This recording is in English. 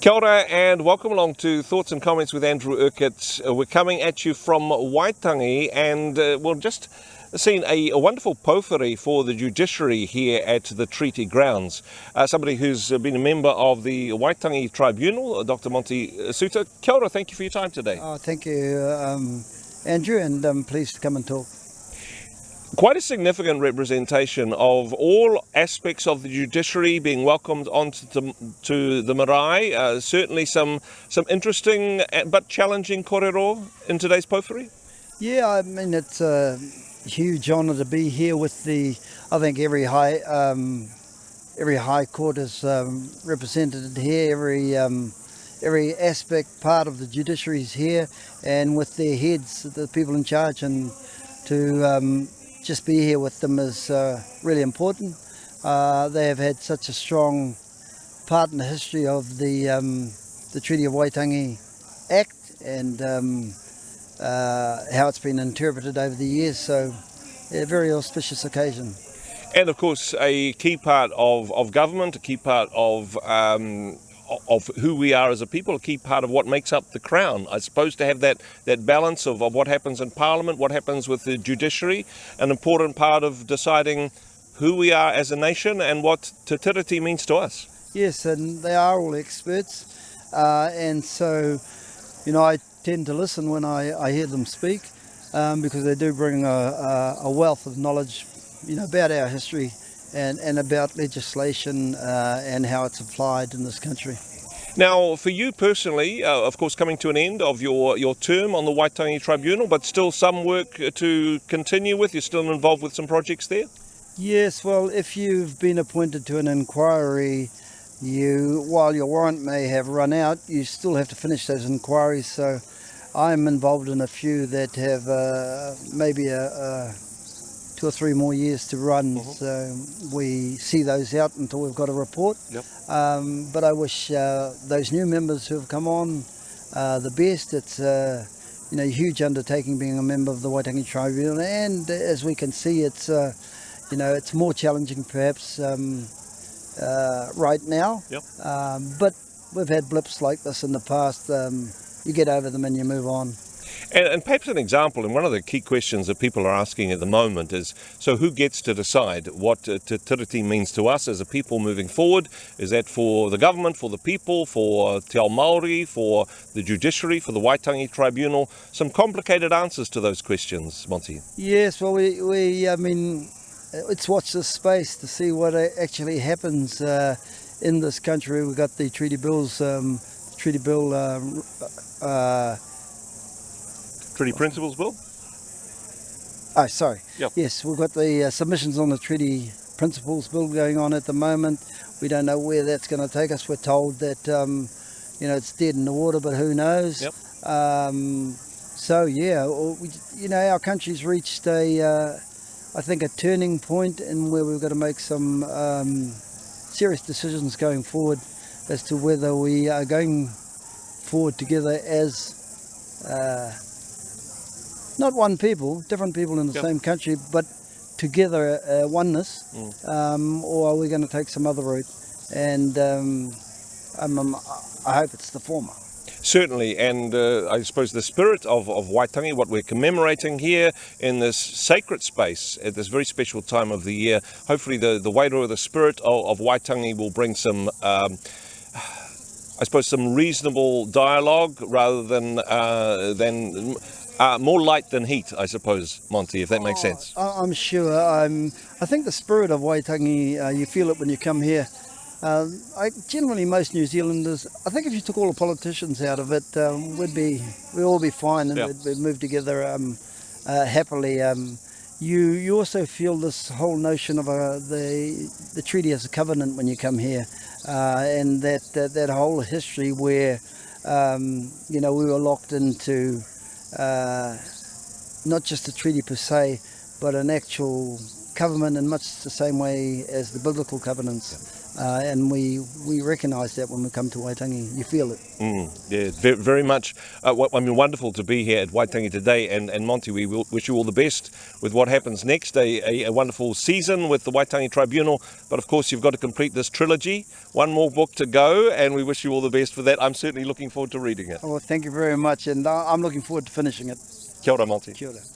Kia ora and welcome along to Thoughts and Comments with Andrew Urquhart. We're coming at you from Waitangi and we've just seen a wonderful powhiri for the judiciary here at the Treaty grounds. Somebody who's been a member of the Waitangi Tribunal, Dr Monty Soutar. Kia ora, thank you for your time today. Thank you, Andrew, and I'm pleased to come and talk. Quite a significant representation of all aspects of the judiciary being welcomed onto the marae. Certainly some interesting but challenging korero in today's powhiri. Yeah, I mean it's a huge honour to be here with I think every high court is represented here. Every aspect part of the judiciary is here, and with their heads, the people in charge, and to just be here with them is really important. They have had such a strong part in the history of the Treaty of Waitangi Act and how it's been interpreted over the years. So, a very auspicious occasion. And of course, a key part of government, a key part of who we are as a people, a key part of what makes up the Crown. I suppose to have that balance of what happens in Parliament, what happens with the judiciary, an important part of deciding who we are as a nation and what Te Tiriti means to us. Yes, and they are all experts, and so, I tend to listen when I hear them speak, because they do bring a wealth of knowledge, about our history and about legislation and how it's applied in this country. Now, for you personally, of course, coming to an end of your term on the Waitangi Tribunal, but still some work to continue with. You're still involved with some projects there? Yes, well, if you've been appointed to an inquiry, while your warrant may have run out, you still have to finish those inquiries. So I'm involved in a few that have maybe 2 or 3 more years to run. So we see those out until we've got a report. Yep. But I wish those new members who have come on the best. It's a huge undertaking being a member of the Waitangi Tribunal, and as we can see, it's it's more challenging perhaps right now. Yep. But we've had blips like this in the past. You get over them and you move on. And perhaps an example, and one of the key questions that people are asking at the moment is, so who gets to decide what Te Tiriti means to us as a people moving forward? Is that for the government, for the people, for Te Ao Māori, for the judiciary, for the Waitangi Tribunal? Some complicated answers to those questions, Monty. Yes, well, let's watch this space to see what actually happens in this country. We've got the Treaty Principles Bill? Oh, sorry. Yep. Yes, we've got the submissions on the Treaty Principles Bill going on at the moment. We don't know where that's going to take us. We're told that, it's dead in the water, but who knows? Yep. So, yeah, our country's reached I think a turning point in where we've got to make some serious decisions going forward as to whether we are going forward together as not one people, different people in the same country, but together oneness, or are we going to take some other route? And I hope it's the former. Certainly, and I suppose the spirit of Waitangi, what we're commemorating here in this sacred space at this very special time of the year, hopefully the wairua, the spirit of Waitangi will bring some some reasonable dialogue rather than more light than heat, I suppose, Monty, if that makes sense. I'm sure. I think the spirit of Waitangi, you feel it when you come here. Generally, most New Zealanders, I think if you took all the politicians out of it, we'd all be fine, and we'd move together happily. You also feel this whole notion of the treaty as a covenant when you come here, and that whole history where we were locked into not just a treaty per se, but an actual covenant in much the same way as the biblical covenants. and we recognise that when we come to Waitangi. You feel it. Yeah, very much. Wonderful to be here at Waitangi today, and Monty, we will wish you all the best with what happens next. A wonderful season with the Waitangi Tribunal, but of course you've got to complete this trilogy. One more book to go, and we wish you all the best for that. I'm certainly looking forward to reading it. Well, thank you very much, and I'm looking forward to finishing it. Kia ora, Monty. Kia ora.